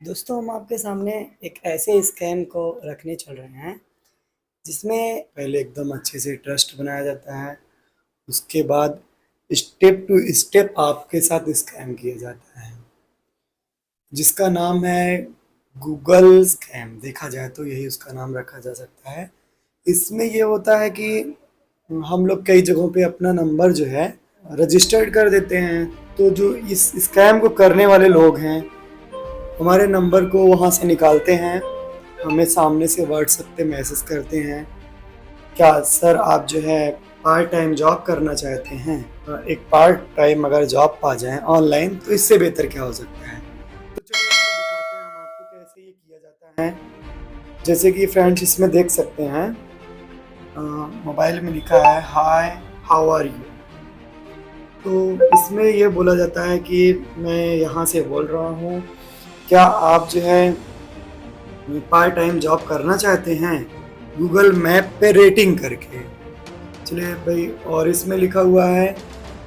दोस्तों हम आपके सामने एक ऐसे स्कैम को रखने चल रहे हैं जिसमें पहले एकदम अच्छे से ट्रस्ट बनाया जाता है। उसके बाद स्टेप टू स्टेप आपके साथ स्कैम किया जाता है जिसका नाम है गूगल स्कैम। देखा जाए तो यही उसका नाम रखा जा सकता है। इसमें ये होता है कि हम लोग कई जगहों पे अपना नंबर जो है रजिस्टर्ड कर देते हैं। तो जो इस स्कैम को करने वाले लोग हैं हमारे नंबर को वहाँ से निकालते हैं, हमें सामने से व्हाट्सएप पे मैसेज करते हैं, क्या सर आप जो है पार्ट टाइम जॉब करना चाहते हैं? एक पार्ट टाइम अगर जॉब पा जाएं ऑनलाइन तो इससे बेहतर क्या हो सकता है। तो चलिए आपको दिखाते हैं हम आपको कैसे ये किया जाता है। जैसे कि फ्रेंड्स इसमें देख सकते हैं मोबाइल में लिखा है हाय हाउ आर यू। तो इसमें ये बोला जाता है कि मैं यहाँ से बोल रहा हूँ, क्या आप जो है पार्ट टाइम जॉब करना चाहते हैं गूगल मैप पे रेटिंग करके। चलिए भाई, और इसमें लिखा हुआ है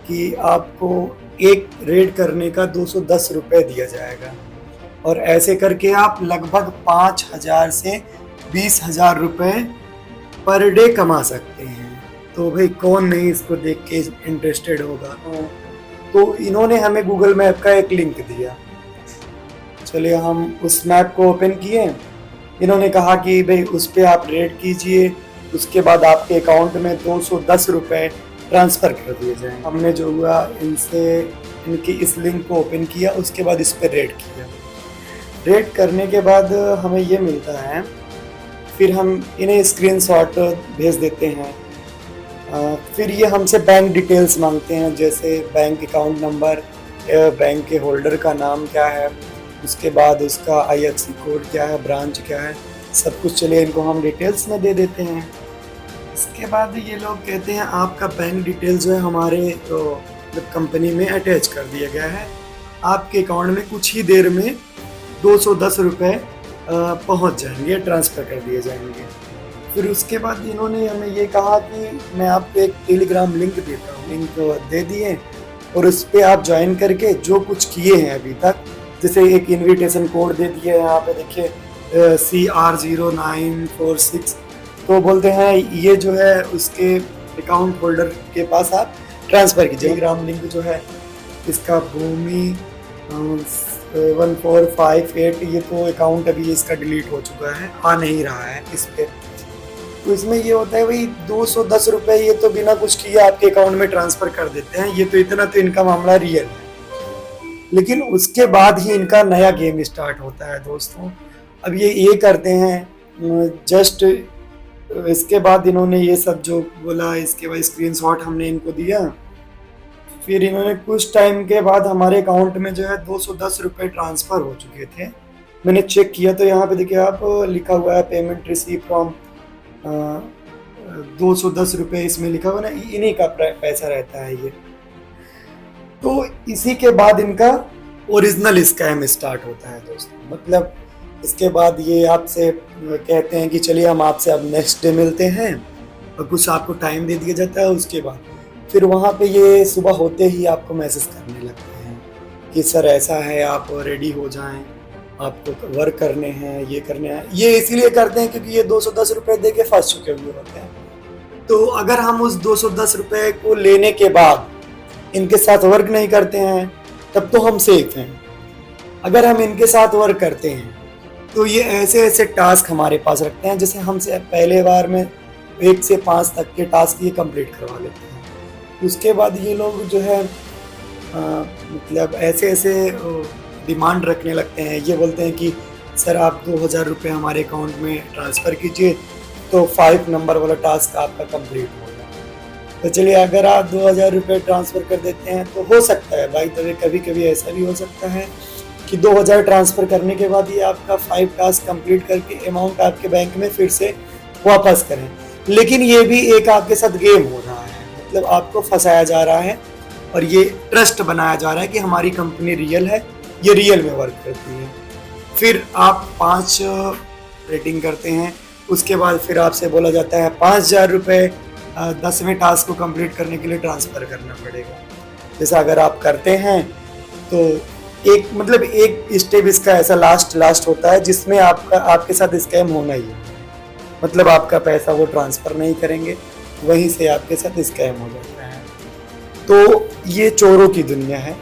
कि आपको एक रेट करने का 210 रुपये दिया जाएगा और ऐसे करके आप लगभग 5,000 से 20,000 रुपये पर डे कमा सकते हैं। तो भाई कौन नहीं इसको देख के इंटरेस्टेड होगा। तो इन्होंने हमें गूगल मैप का एक लिंक दिया। चलिए हम उस मैप को ओपन किए। इन्होंने कहा कि भाई उस पर आप रेट कीजिए, उसके बाद आपके अकाउंट में 210 रुपये ट्रांसफ़र कर दिए जाएँ। हमने जो हुआ इनसे इनकी इस लिंक को ओपन किया, उसके बाद इस पर रेट किया। रेट करने के बाद हमें ये मिलता है, फिर हम इन्हें स्क्रीनशॉट भेज देते हैं। फिर ये हमसे बैंक डिटेल्स मांगते हैं, जैसे बैंक अकाउंट नंबर, बैंक के होल्डर का नाम क्या है, उसके बाद उसका IFSC कोड क्या है, ब्रांच क्या है, सब कुछ। चलिए इनको हम डिटेल्स में दे देते हैं। इसके बाद ये लोग कहते हैं आपका बैंक डिटेल जो है हमारे कंपनी में अटैच कर दिया गया है, आपके अकाउंट में कुछ ही देर में 210 रुपये पहुँच जाएंगे, ट्रांसफ़र कर दिए जाएंगे। फिर उसके बाद इन्होंने हमें ये कहा कि मैं आपको एक टेलीग्राम लिंक देता हूँ। लिंक दे दिए और उस पर आप ज्वाइन करके जो कुछ किए हैं अभी तक, जैसे एक इनविटेशन कोड दे दिया है, यहाँ पे देखिए CR0946। तो बोलते हैं ये जो है उसके अकाउंट होल्डर के पास आप ट्रांसफ़र कीजिए। टेलीग्राम लिंक जो है इसका भूमि 1458, ये तो अकाउंट अभी इसका डिलीट हो चुका है, आ नहीं रहा है इस पर। तो इसमें ये होता है भाई 210 रुपये ये तो बिना कुछ किए आपके अकाउंट में ट्रांसफ़र कर देते हैं। ये तो इतना तो इनका मामला रियल है। लेकिन उसके बाद ही इनका नया गेम स्टार्ट होता है दोस्तों। अब ये करते हैं जस्ट इसके बाद इन्होंने ये सब जो बोला, इसके बाद स्क्रीनशॉट हमने इनको दिया। फिर इन्होंने कुछ टाइम के बाद हमारे अकाउंट में जो है 210 रुपये ट्रांसफ़र हो चुके थे। मैंने चेक किया तो यहाँ पे देखिए आप लिखा हुआ है पेमेंट रिसीव फ्रॉम 210 रुपये, इसमें लिखा हुआ ना, इन्हीं का पैसा रहता है ये। तो इसी के बाद इनका ओरिजिनल स्कैम स्टार्ट होता है दोस्तों। मतलब इसके बाद ये आपसे कहते हैं कि चलिए हम आपसे अब नेक्स्ट डे मिलते हैं, और कुछ आपको टाइम दे दिया जाता है। उसके बाद फिर वहाँ पे ये सुबह होते ही आपको मैसेज करने लगते हैं कि सर ऐसा है, आप रेडी हो जाएं, आपको वर्क करने हैं, ये करने हैं। ये इसीलिए करते हैं क्योंकि ये 210 रुपये दे के फंस चुके हुए होते हैं। तो अगर हम उस 210 रुपये को लेने के बाद इनके साथ वर्क नहीं करते हैं तब तो हम सेफ हैं। अगर हम इनके साथ वर्क करते हैं तो ये ऐसे ऐसे टास्क हमारे पास रखते हैं, जैसे हमसे पहले बार में 1 से 5 तक के टास्क ये कंप्लीट करवा लेते हैं। उसके बाद ये लोग जो है मतलब ऐसे ऐसे डिमांड रखने लगते हैं। ये बोलते हैं कि सर आप 2,000 रुपये हमारे अकाउंट में ट्रांसफ़र कीजिए तो 5 नंबर वाला टास्क आपका कंप्लीट होगा। तो चलिए अगर आप 2,000 रुपये ट्रांसफ़र कर देते हैं तो हो सकता है भाई, तभी कभी कभी ऐसा भी हो सकता है कि 2,000 ट्रांसफ़र करने के बाद ये आपका 5 टास्क कंप्लीट करके अमाउंट आपके बैंक में फिर से वापस करें। लेकिन ये भी एक आपके साथ गेम हो रहा है, मतलब आपको फंसाया जा रहा है और ये ट्रस्ट बनाया जा रहा है कि हमारी कंपनी रियल है, ये रियल में वर्क करती है। फिर आप 5 रेटिंग करते हैं, उसके बाद फिर आपसे बोला जाता है 5,000 रुपये 10वें टास्क को कंप्लीट करने के लिए ट्रांसफ़र करना पड़ेगा। जैसा अगर आप करते हैं तो एक मतलब एक स्टेप इसका ऐसा लास्ट होता है जिसमें आपके साथ स्कैम होना ही है। मतलब आपका पैसा वो ट्रांसफर नहीं करेंगे, वहीं से आपके साथ स्कैम हो जाता है। तो ये चोरों की दुनिया है,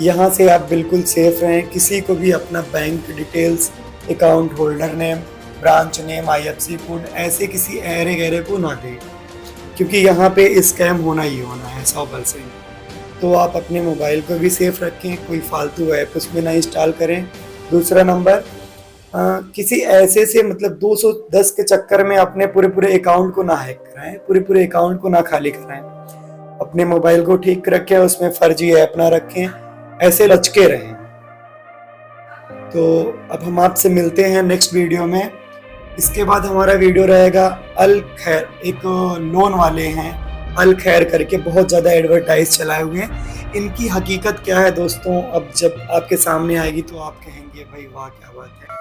यहाँ से आप बिल्कुल सेफ रहें। किसी को भी अपना bank details, account holder name, branch name, IFSC code ऐसे किसी ऐरे गैरे को ना दें, क्योंकि यहाँ पे स्कैम होना ही होना है 100%। तो आप अपने मोबाइल को भी सेफ रखें, कोई फालतू ऐप उसमें ना इंस्टॉल करें। दूसरा नंबर, किसी ऐसे से मतलब 210 के चक्कर में अपने पूरे अकाउंट को ना हैक कराएं, पूरे अकाउंट को ना खाली कराएं। अपने मोबाइल को ठीक रखें, उसमें फर्जी ऐप ना रखें, ऐसे बचके रहें। तो अब हम आपसे मिलते हैं नेक्स्ट वीडियो में। इसके बाद हमारा वीडियो रहेगा अल खैर, एक लोन वाले हैं अल खैर करके, बहुत ज़्यादा एडवर्टाइज चलाए हुए हैं। इनकी हकीकत क्या है दोस्तों, अब जब आपके सामने आएगी तो आप कहेंगे भाई वाह क्या बात है।